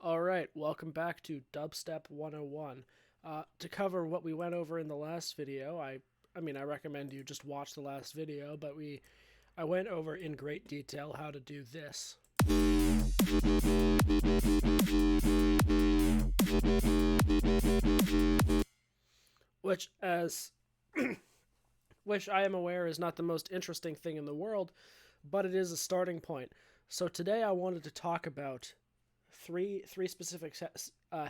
All right, welcome back to Dubstep 101. To cover what we went over in the last video, I recommend you just watch the last video, but I went over in great detail how to do this. Which as which I am aware is not the most interesting thing in the world, but it is a starting point. So today I wanted to talk about three specific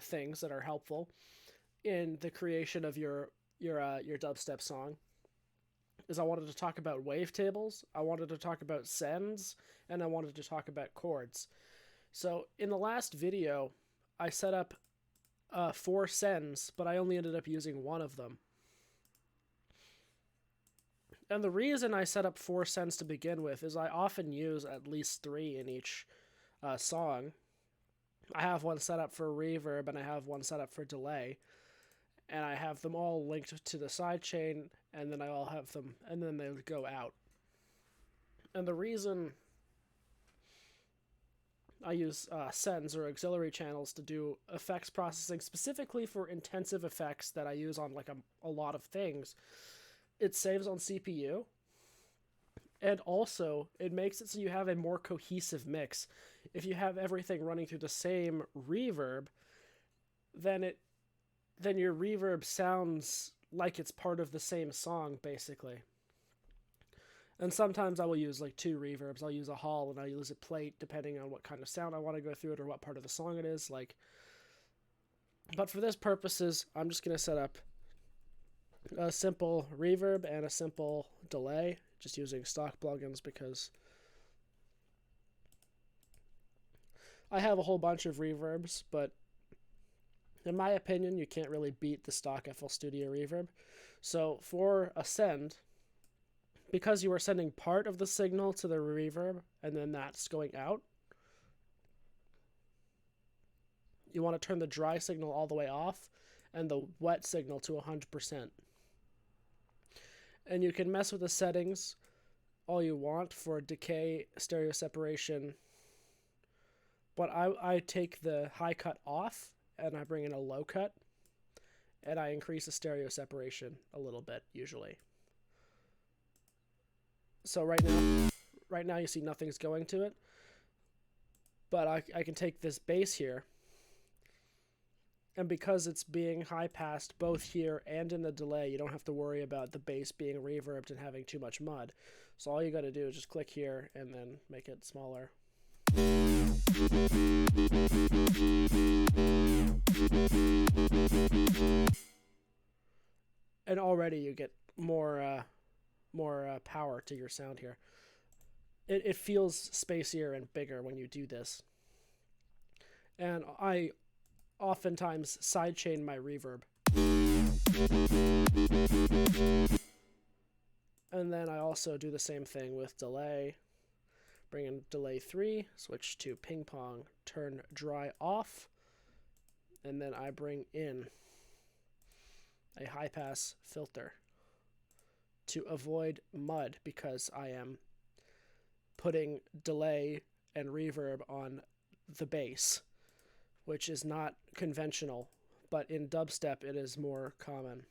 things that are helpful in the creation of your dubstep song. Is I wanted to talk about wavetables, I wanted to talk about sends, and I wanted to talk about chords. So in the last video, I set up 4 sends, but I only ended up using one of them. And the reason I set up 4 sends to begin with is I often use at least 3 in each song. I have one set up for reverb and I have one set up for delay, and I have them all linked to the sidechain, and then and then they go out. And the reason I use sends or auxiliary channels to do effects processing specifically for intensive effects that I use on like a lot of things, it saves on CPU. And also, it makes it so you have a more cohesive mix. If you have everything running through the same reverb, then your reverb sounds like it's part of the same song, basically. And sometimes I will use like 2 reverbs. I'll use a hall and I'll use a plate depending on what kind of sound I want to go through it or what part of the song it is. But for this purposes, I'm just going to set up a simple reverb and a simple delay, just using stock plugins because I have a whole bunch of reverbs, but in my opinion, you can't really beat the stock FL Studio reverb. So for a send, because you are sending part of the signal to the reverb and then that's going out, you want to turn the dry signal all the way off and the wet signal to 100%. And you can mess with the settings all you want for decay, stereo separation, but I take the high cut off and I bring in a low cut, and I increase the stereo separation a little bit usually. So right now you see nothing's going to it, but I can take this bass here, and because it's being high passed both here and in the delay, you don't have to worry about the bass being reverbed and having too much mud. So all you got to do is just click here and then make it smaller. And already you get more power to your sound here. It feels spacier and bigger when you do this. And I oftentimes sidechain my reverb. And then I also do the same thing with delay. Bring in delay 3, switch to ping pong, turn dry off, and then I bring in a high pass filter to avoid mud because I am putting delay and reverb on the bass, which is not conventional, but in dubstep it is more common.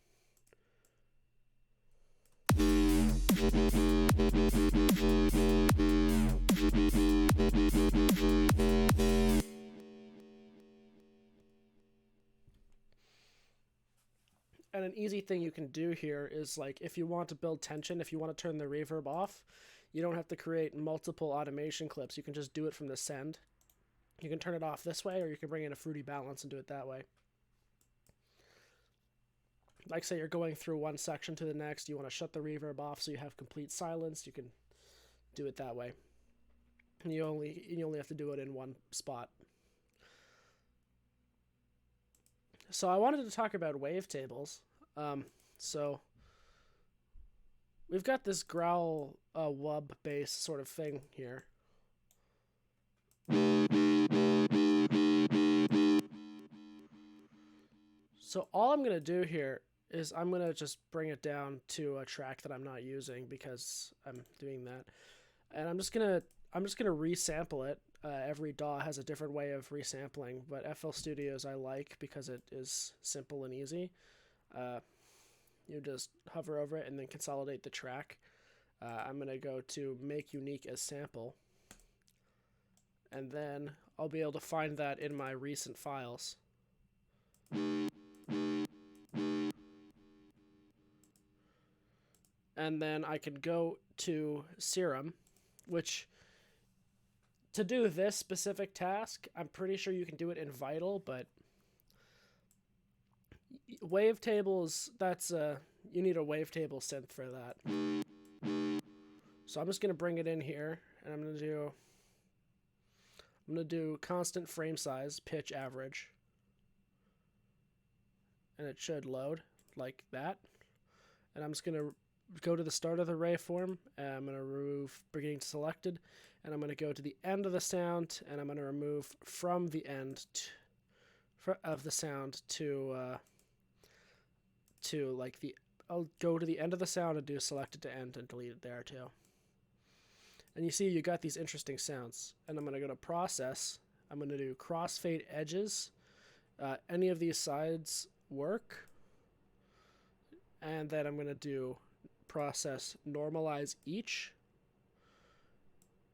And an easy thing you can do here is, like, if you want to build tension, if you want to turn the reverb off, you don't have to create multiple automation clips. You can just do it from the send. You can turn it off this way, or you can bring in a fruity balance and do it that way. Like, say you're going through one section to the next, you want to shut the reverb off so you have complete silence, you can do it that way. And you only have to do it in one spot. So I wanted to talk about wavetables. So we've got this growl wub bass sort of thing here. So all I'm going to do here is I'm going to just bring it down to a track that I'm not using because I'm doing that. And I'm just going to resample it every DAW has a different way of resampling, but FL Studios I like because it is simple and easy. You just hover over it and then consolidate the track. I'm going to go to Make Unique as Sample, and then I'll be able to find that in my recent files. And then I can go to Serum, which, to do this specific task, I'm pretty sure you can do it in Vital, but Wavetables, you need a Wavetable synth for that. So I'm just going to bring it in here, and I'm going to do constant frame size, pitch average. And it should load like that. And I'm just going to go to the start of the waveform, and I'm going to remove beginning to selected, and I'm going to go to the end of the sound, and I'm going to remove from the end of the sound to like I'll go to the end of the sound and do selected to end and delete it there too. And you see you got these interesting sounds. And I'm going to go to process. I'm going to do crossfade edges. Any of these sides work. And then I'm going to do process normalize each.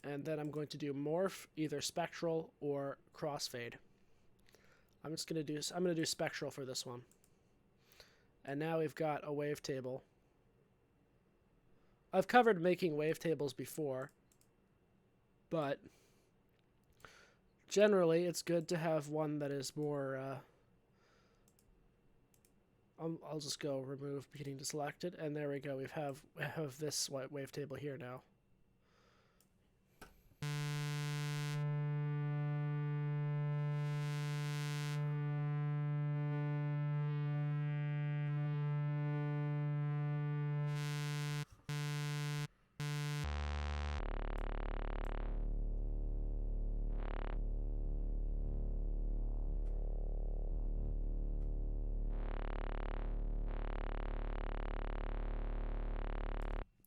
And then I'm going to do morph, either spectral or crossfade. I'm going to do spectral for this one. And now we've got a wavetable. I've covered making wavetables before, but generally it's good to have one that is more, I'll just go remove beginning to selected, and there we go. We have this wavetable here now.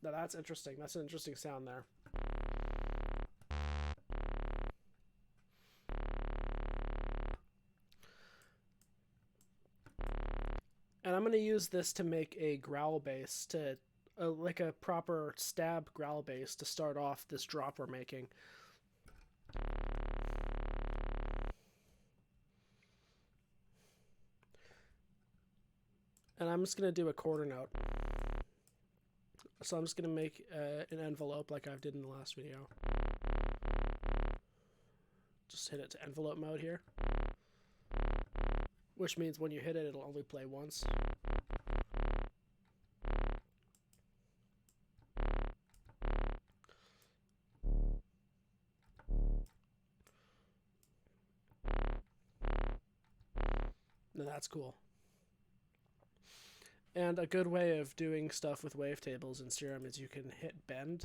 Now that's interesting. That's an interesting sound there. And I'm going to use this to make a growl bass, like a proper stab growl bass to start off this drop we're making. And I'm just going to do a quarter note. So I'm just going to make an envelope like I did in the last video. Just hit it to envelope mode here. Which means when you hit it, it'll only play once. Now that's cool. And a good way of doing stuff with wavetables in Serum is you can hit bend.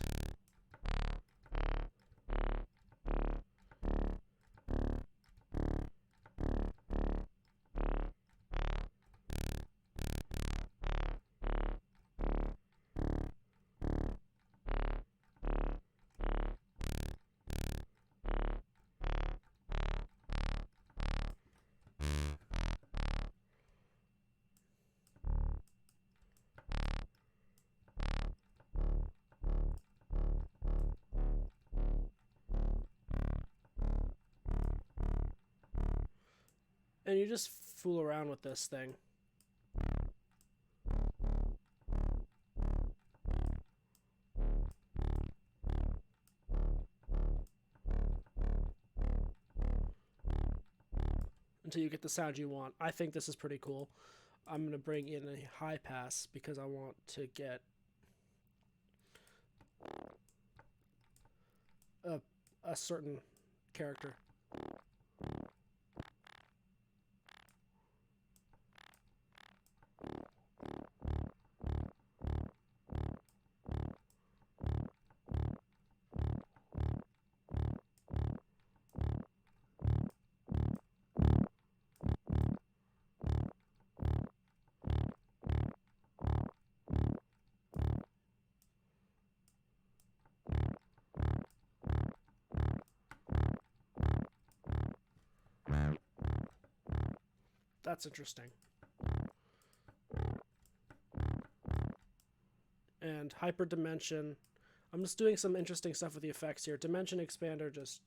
And you just fool around with this thing. Until you get the sound you want. I think this is pretty cool. I'm going to bring in a high pass because I want to get a certain character. That's interesting. And hyperdimension. I'm just doing some interesting stuff with the effects here. Dimension expander just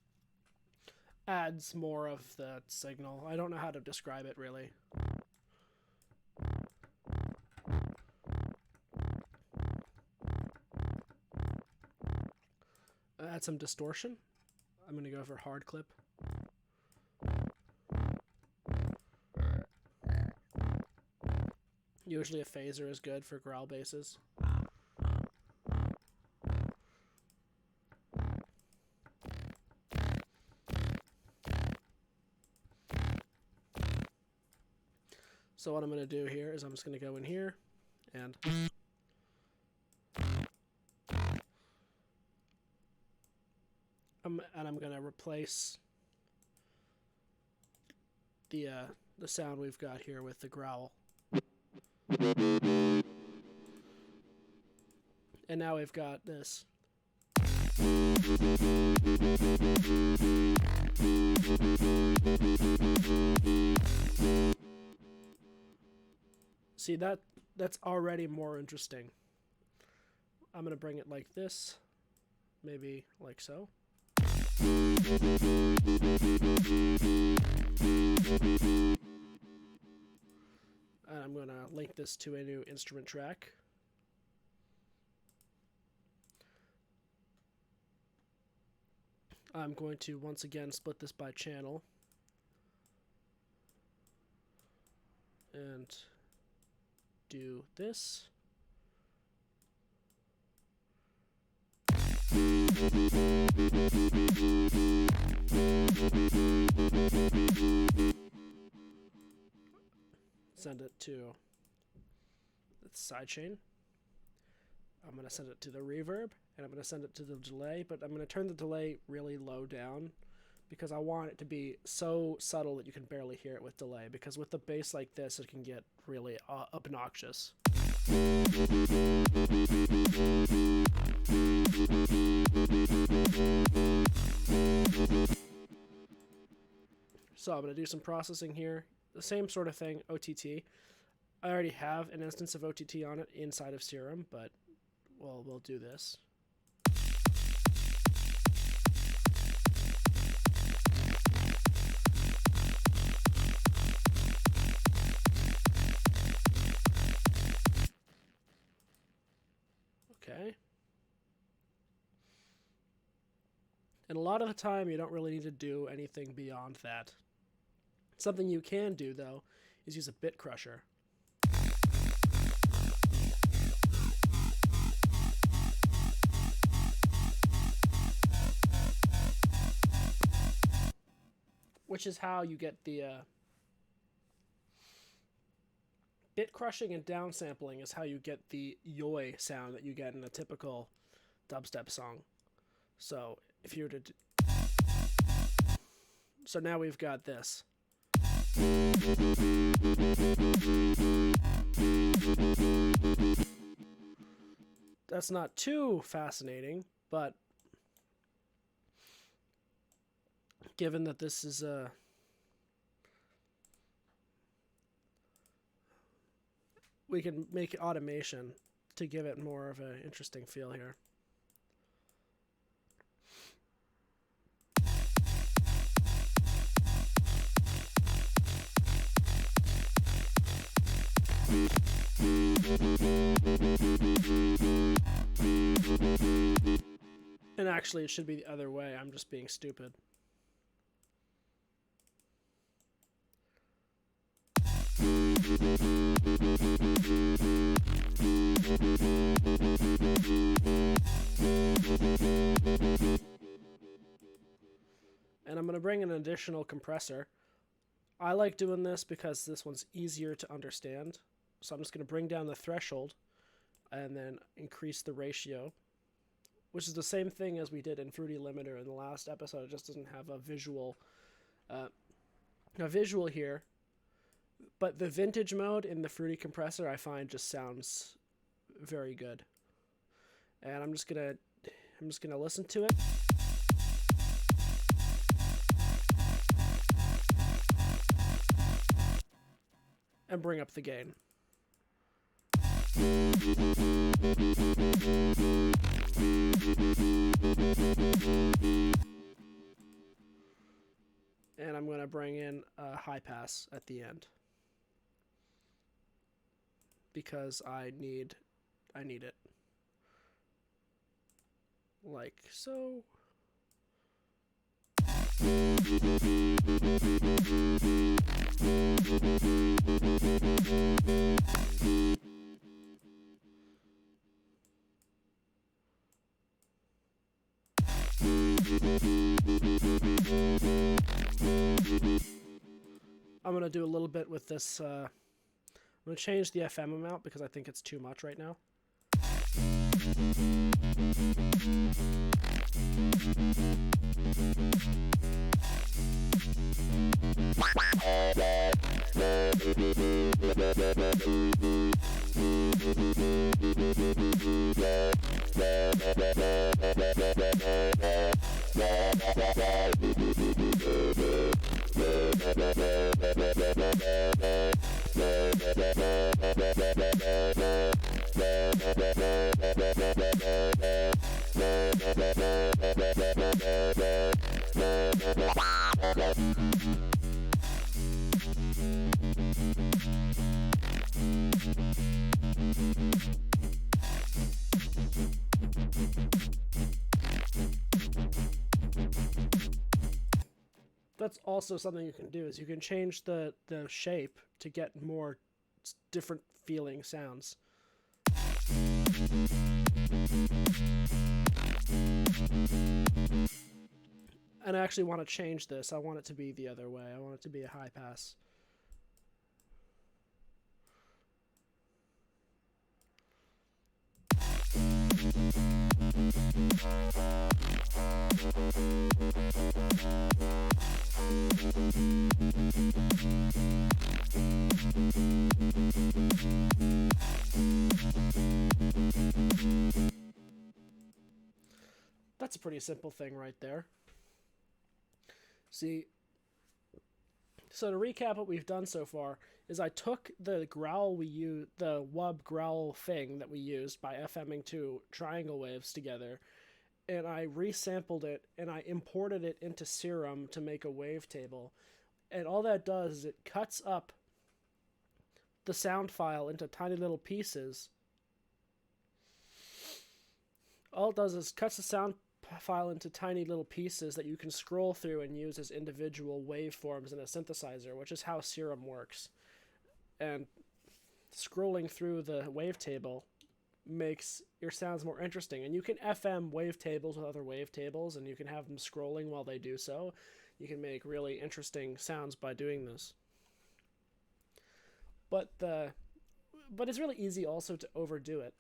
adds more of the signal. I don't know how to describe it really. Add some distortion. I'm going to go for hard clip. Usually a phaser is good for growl basses. So what I'm going to do here is I'm just going to go in here and I'm going to replace the sound we've got here with the growl. And now we've got this. See, that's already more interesting. I'm going to bring it like this, maybe like so. And I'm going to link this to a new instrument track. I'm going to once again split this by channel. And do this. Send it to the sidechain. I'm going to send it to the reverb, and I'm going to send it to the delay, but I'm going to turn the delay really low down because I want it to be so subtle that you can barely hear it with delay, because with the bass like this, it can get really obnoxious. So I'm going to do some processing here. The same sort of thing, OTT. I already have an instance of OTT on it inside of Serum, but well, we'll do this. Okay. And a lot of the time, you don't really need to do anything beyond that. Something you can do, though, is use a bit crusher. Which is how you get the bit crushing and downsampling is how you get the yoy sound that you get in a typical dubstep song. So if you were to so now we've got this. That's not too fascinating, but given that this is we can make automation to give it more of an interesting feel here. And actually, it should be the other way. I'm just being stupid. And I'm going to bring an additional compressor. I like doing this because this one's easier to understand. So I'm just going to bring down the threshold and then increase the ratio, which is the same thing as we did in Fruity Limiter in the last episode. It just doesn't have a visual here. But the vintage mode in the Fruity compressor I find just sounds very good. And I'm just gonna listen to it. and bring up the gain. And I'm going to bring in a high pass at the end because I need it. Like so. I'm going to do a little bit with this. I'm going to change the FM amount because I think it's too much right now. That's also something you can do, is you can change the shape to get more different feeling sounds. And I actually want to change this. I want it to be the other way. I want it to be a high pass. That's a pretty simple thing right there. See, so to recap what we've done so far is I took the growl we used, the wub growl thing that we used by FMing two triangle waves together, and I resampled it and I imported it into Serum to make a wavetable. And all that does is it cuts up the sound file into tiny little pieces. All it does is cuts the sound file into tiny little pieces that you can scroll through and use as individual waveforms in a synthesizer, which is how Serum works. And scrolling through the wavetable makes your sounds more interesting. And you can FM wavetables with other wavetables, and you can have them scrolling while they do so. You can make really interesting sounds by doing this. But it's really easy also to overdo it.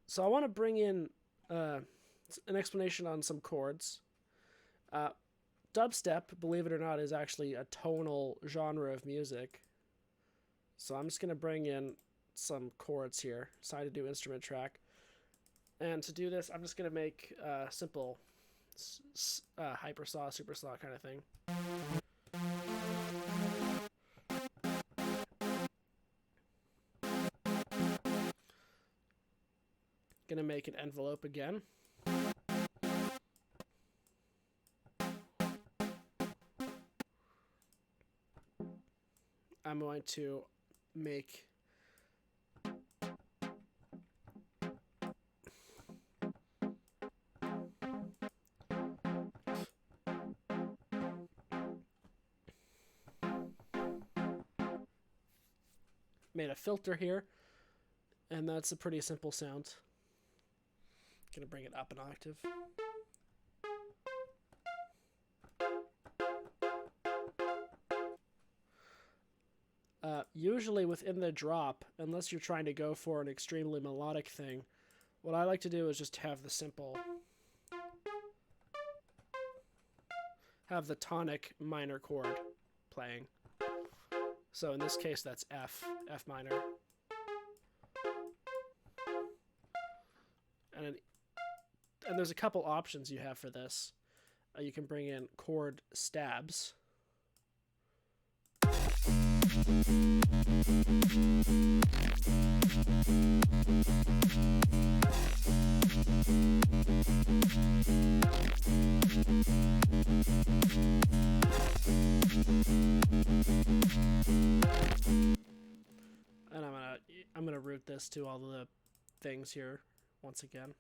So I want to bring in an explanation on some chords. Dubstep, believe it or not, is actually a tonal genre of music. So I'm just going to bring in some chords here. Decided to do instrument track. And to do this, I'm just going to make a simple hypersaw, supersaw kind of thing. Going to make an envelope again. I'm going to make a filter here, and that's a pretty simple sound. Gonna bring it up an octave. Usually within the drop, unless you're trying to go for an extremely melodic thing, what I like to do is just have the simple, have the tonic minor chord playing. So in this case, that's F minor. And there's a couple options you have for this. You can bring in chord stabs. And I'm gonna route this to all the things here once again.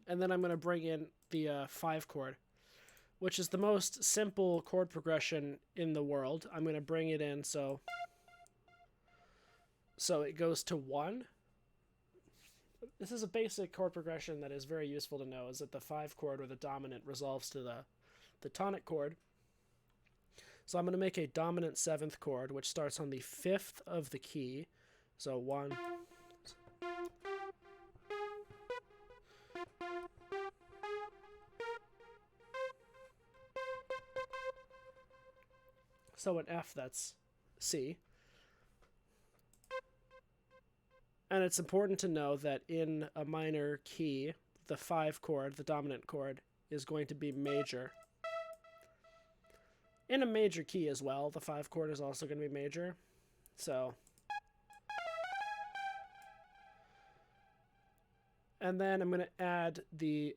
And then I'm going to bring in the 5 chord, which is the most simple chord progression in the world. I'm going to bring it in so it goes to 1. This is a basic chord progression that is very useful to know, is that the 5 chord, or the dominant, resolves to the tonic chord. So I'm going to make a dominant 7th chord, which starts on the 5th of the key. So 1. So in F, that's C. And it's important to know that in a minor key, the 5 chord, the dominant chord, is going to be major. In a major key as well, the 5 chord is also going to be major. So, and then I'm going to add the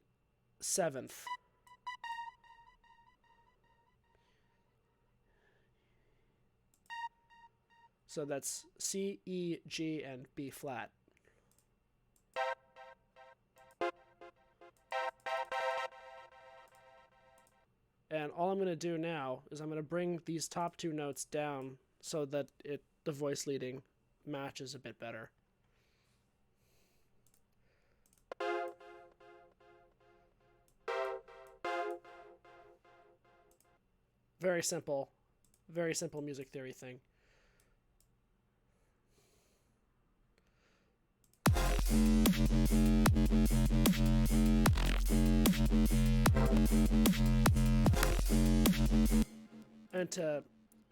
7th. So that's C, E, G, and B flat. And all I'm going to do now is I'm going to bring these top 2 notes down so that the voice leading matches a bit better. Very simple music theory thing.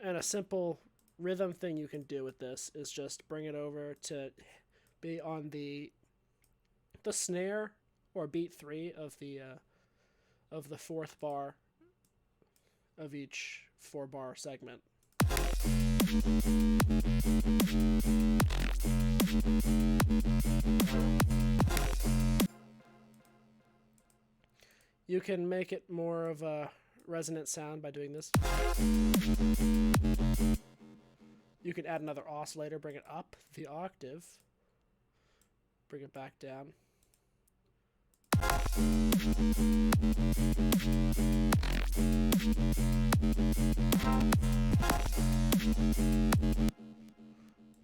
And a simple rhythm thing you can do with this is just bring it over to be on the snare or beat 3 of the 4th bar of each 4-bar segment. You can make it more of a resonant sound by doing this. You can add another oscillator, bring it up the octave, bring it back down.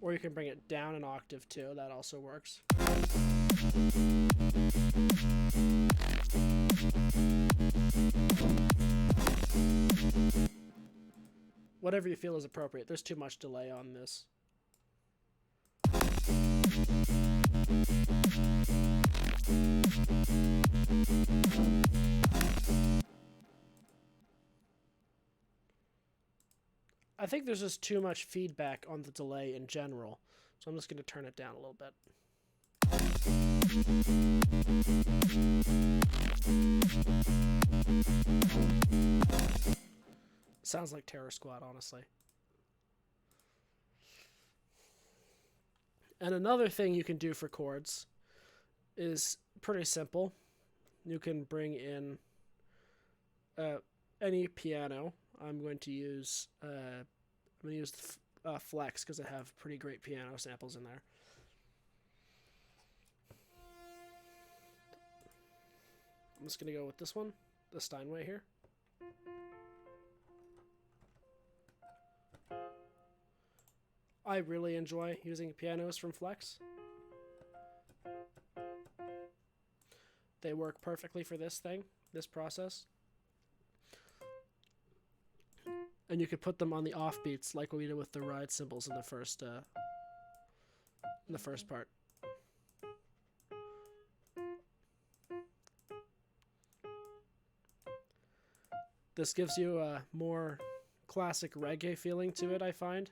Or you can bring it down an octave too, that also works. Whatever you feel is appropriate. There's too much delay on this. I think there's just too much feedback on the delay in general, so I'm just going to turn it down a little bit. Sounds like Terror Squad, honestly. And another thing you can do for chords is pretty simple. You can bring in any piano. I'm going to use Flex because I have pretty great piano samples in there. I'm just going to go with this one, the Steinway here. I really enjoy using pianos from Flex. They work perfectly for this process. And you could put them on the offbeats like what we did with the ride cymbals in the first part. This gives you a more classic reggae feeling to it, I find.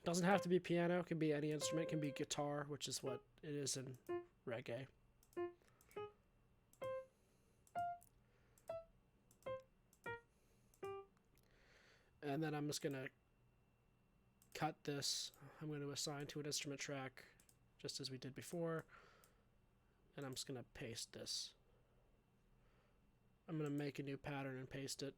Doesn't have to be piano, it can be any instrument, it can be guitar, which is what it is in reggae. And then I'm just going to cut this. I'm going to assign to an instrument track, just as we did before. And I'm just going to paste this. I'm going to make a new pattern and paste it.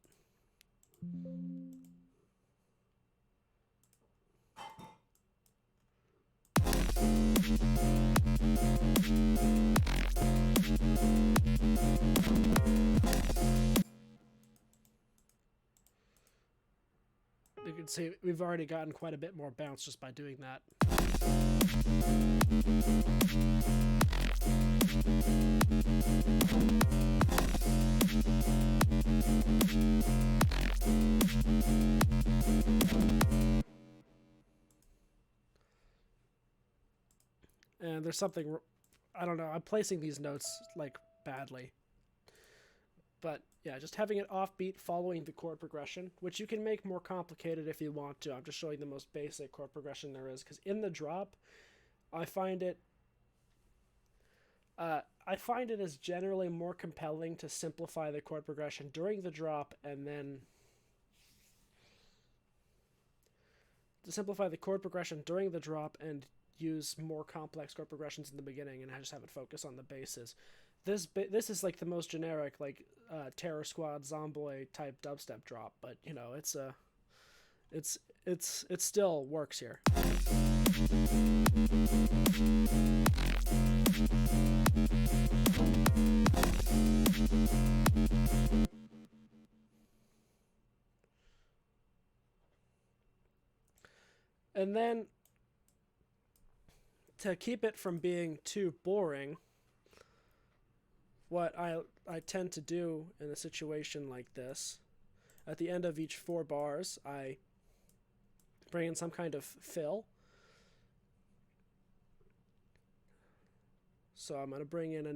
You can see we've already gotten quite a bit more bounce just by doing that. And there's something, I don't know, I'm placing these notes like badly. But yeah, just having it offbeat following the chord progression, which you can make more complicated if you want to. I'm just showing the most basic chord progression there is, because in the drop, I find it as generally more compelling to simplify the chord progression during the drop and then use more complex chord progressions in the beginning, and I just have it focus on the basses. This is like the most generic, like Terror Squad, Zomboy type dubstep drop, but you know, it still works here. And then to keep it from being too boring, what I tend to do in a situation like this, at the end of each 4 bars, I bring in some kind of fill. So I'm going to bring in I'm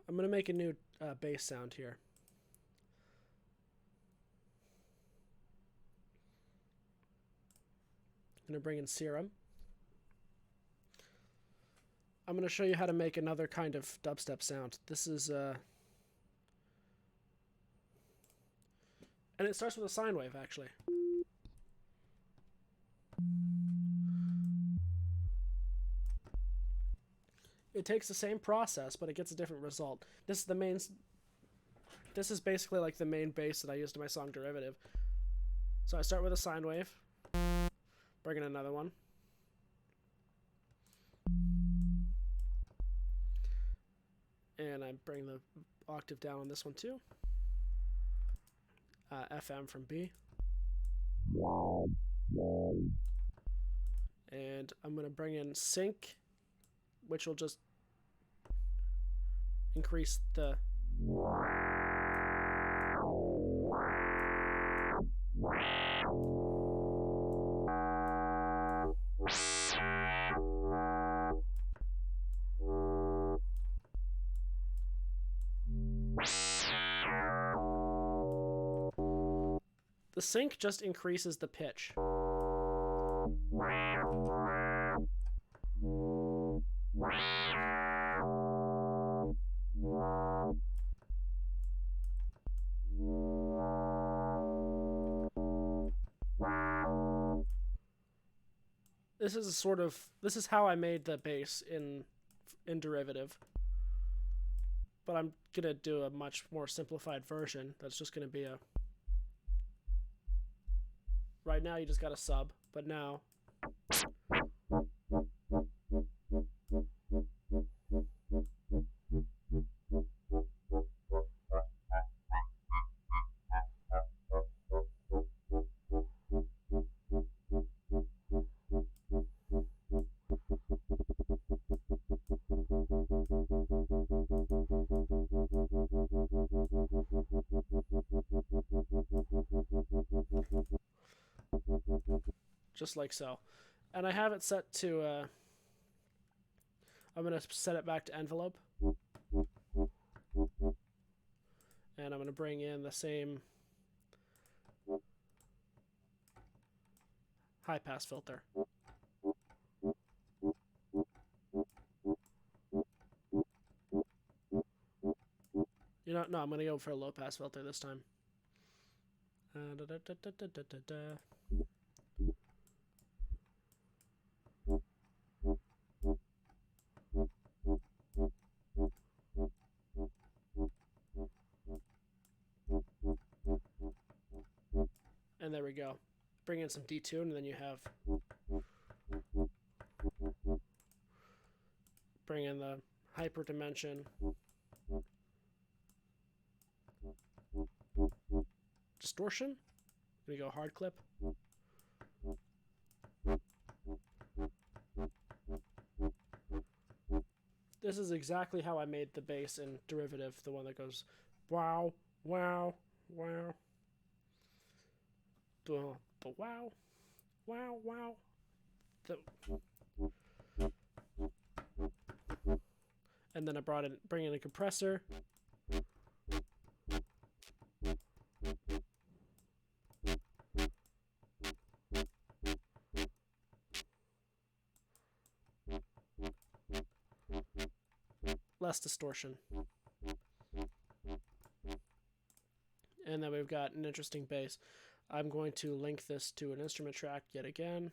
going to make a new bass sound here. I'm going to bring in Serum. I'm going to show you how to make another kind of dubstep sound. This is and it starts with a sine wave, actually. It takes the same process, but it gets a different result. This is basically like the main bass that I used in my song Derivative. So I start with a sine wave, bring in another one, and I bring the octave down on this one too. FM from B. And I'm going to bring in sync, which will just increase the sync just increases the pitch. This is how I made the bass in Derivative. But I'm going to do a much more simplified version. That's just going to be a... Right now you just got a sub, but now... Just like so. And I have it set to, I'm going to set it back to envelope. And I'm going to bring in the same high pass filter. You know, no, I'm gonna go for a low pass filter this time. And there we go. Bring in some detune, and then you have... Bring in the hyper dimension. Distortion. We go hard clip. This is exactly how I made the bass in Derivative, the one that goes wow, wow, wow. The wow, wow, wow. And then I bring in a compressor. Less distortion. And then we've got an interesting bass. I'm going to link this to an instrument track yet again.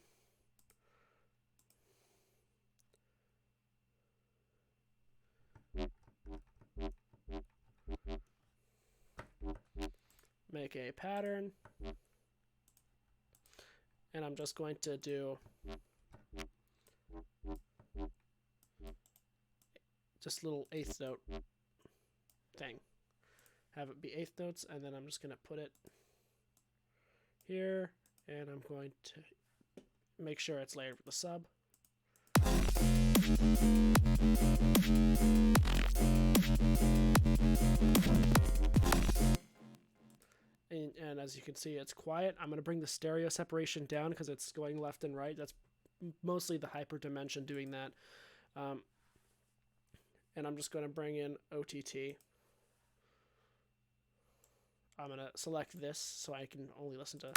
Make a pattern. And I'm just going to do just a little eighth note thing. Have it be eighth notes, and then I'm just going to put it here, and I'm going to make sure it's layered with the sub. And as you can see, it's quiet. I'm going to bring the stereo separation down because it's going left and right. That's mostly the hyper dimension doing that. And I'm just going to bring in OTT. I'm going to select this so I can only listen to...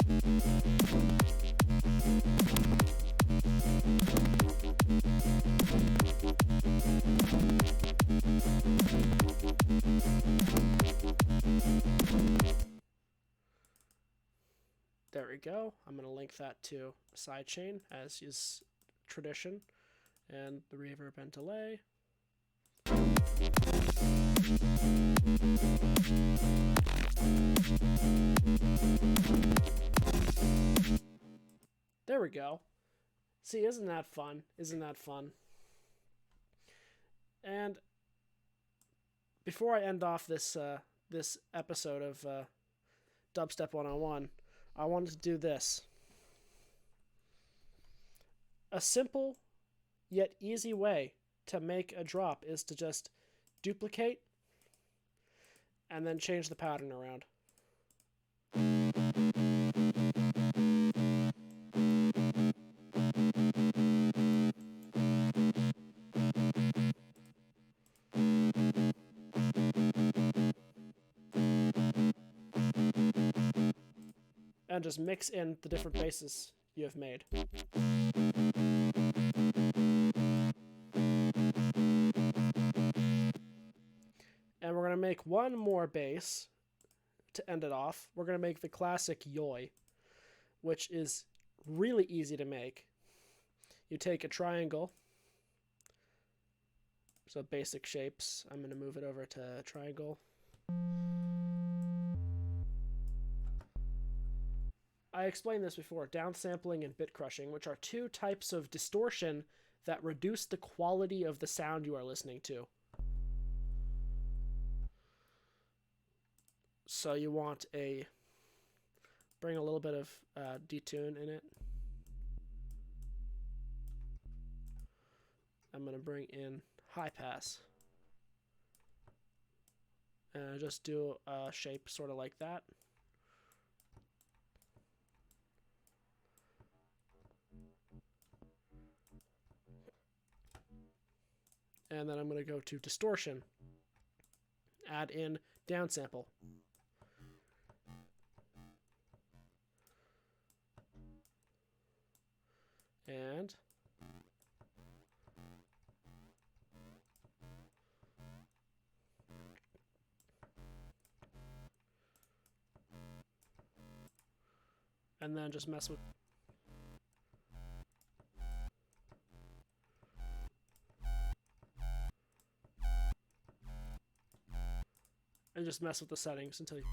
There we go. I'm going to link that to sidechain, as is tradition, and the reverb and delay. There we go. See, isn't that fun? Isn't that fun? And before I end off this this episode of Dubstep 101, I wanted to do this. A simple yet easy way to make a drop is to just duplicate and then change the pattern around. And just mix in the different basses you have made. And we're going to make one more bass to end it off. We're going to make the classic yoi, which is really easy to make. You take a triangle, so basic shapes. I'm going to move it over to triangle. I explained this before, downsampling and bit crushing, which are two types of distortion that reduce the quality of the sound you are listening to. So you want bring a little bit of detune in it. I'm going to bring in high pass. And just do a shape sort of like that. And then I'm going to go to distortion. Add in downsample. And then just mess with the settings until you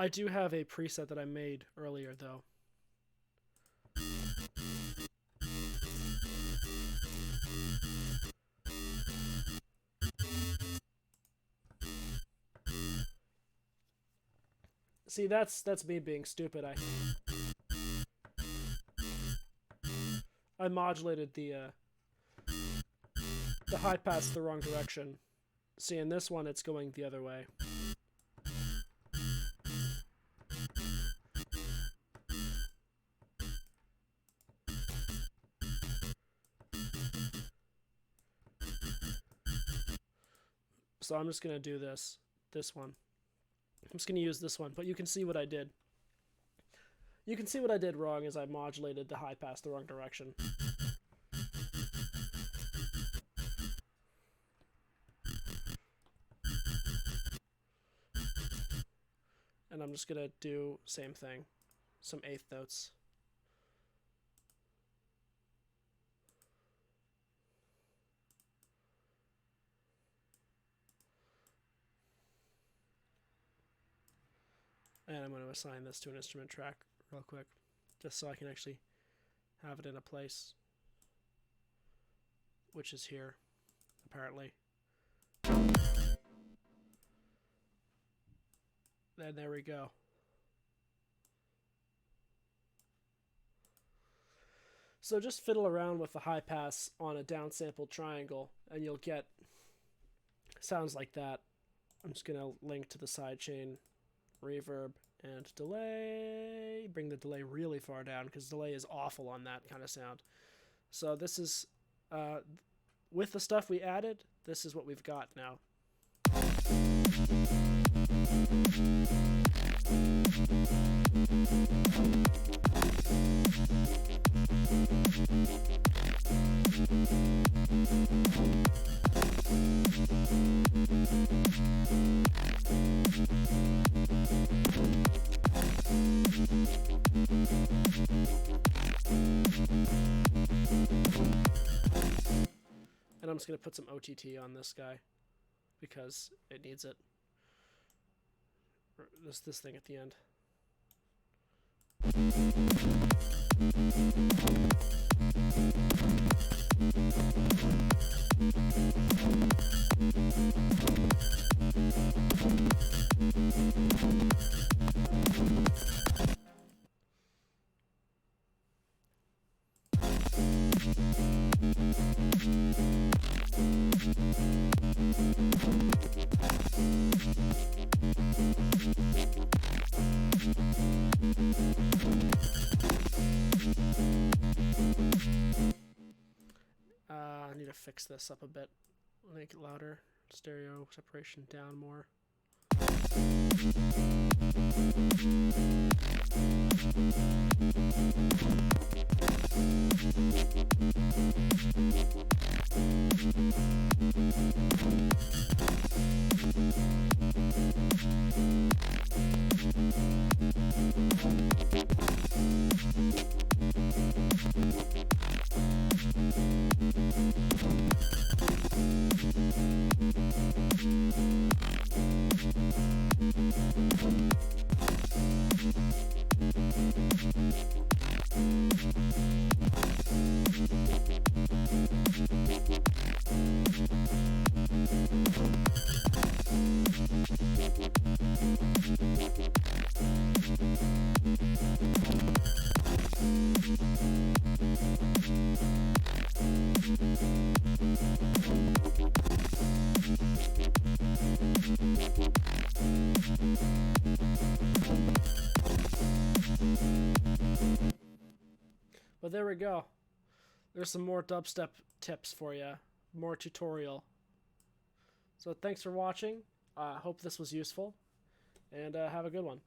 I do have a preset that I made earlier, though. See, that's me being stupid. I modulated the high pass the wrong direction. See, in this one, it's going the other way. So I'm just going to do this one. I'm just going to use this one, but you can see what I did. You can see what I did wrong is I modulated the high pass the wrong direction. And I'm just going to do same thing, some eighth notes. And I'm going to assign this to an instrument track real quick, just so I can actually have it in a place, which is here, apparently. And there we go. So just fiddle around with the high pass on a downsampled triangle, and you'll get sounds like that. I'm just going to link to the sidechain reverb and delay. Bring the delay really far down because delay is awful on that kind of sound. So this is, with the stuff we added, this is what we've got now. And I'm just going to put some OTT on this guy because it needs it. This thing at the end. I need to fix this up a bit. Make it louder. Stereo separation down more. there we go. There's some more dubstep tips for you. More tutorial. So thanks for watching. Hope this was useful. And have a good one.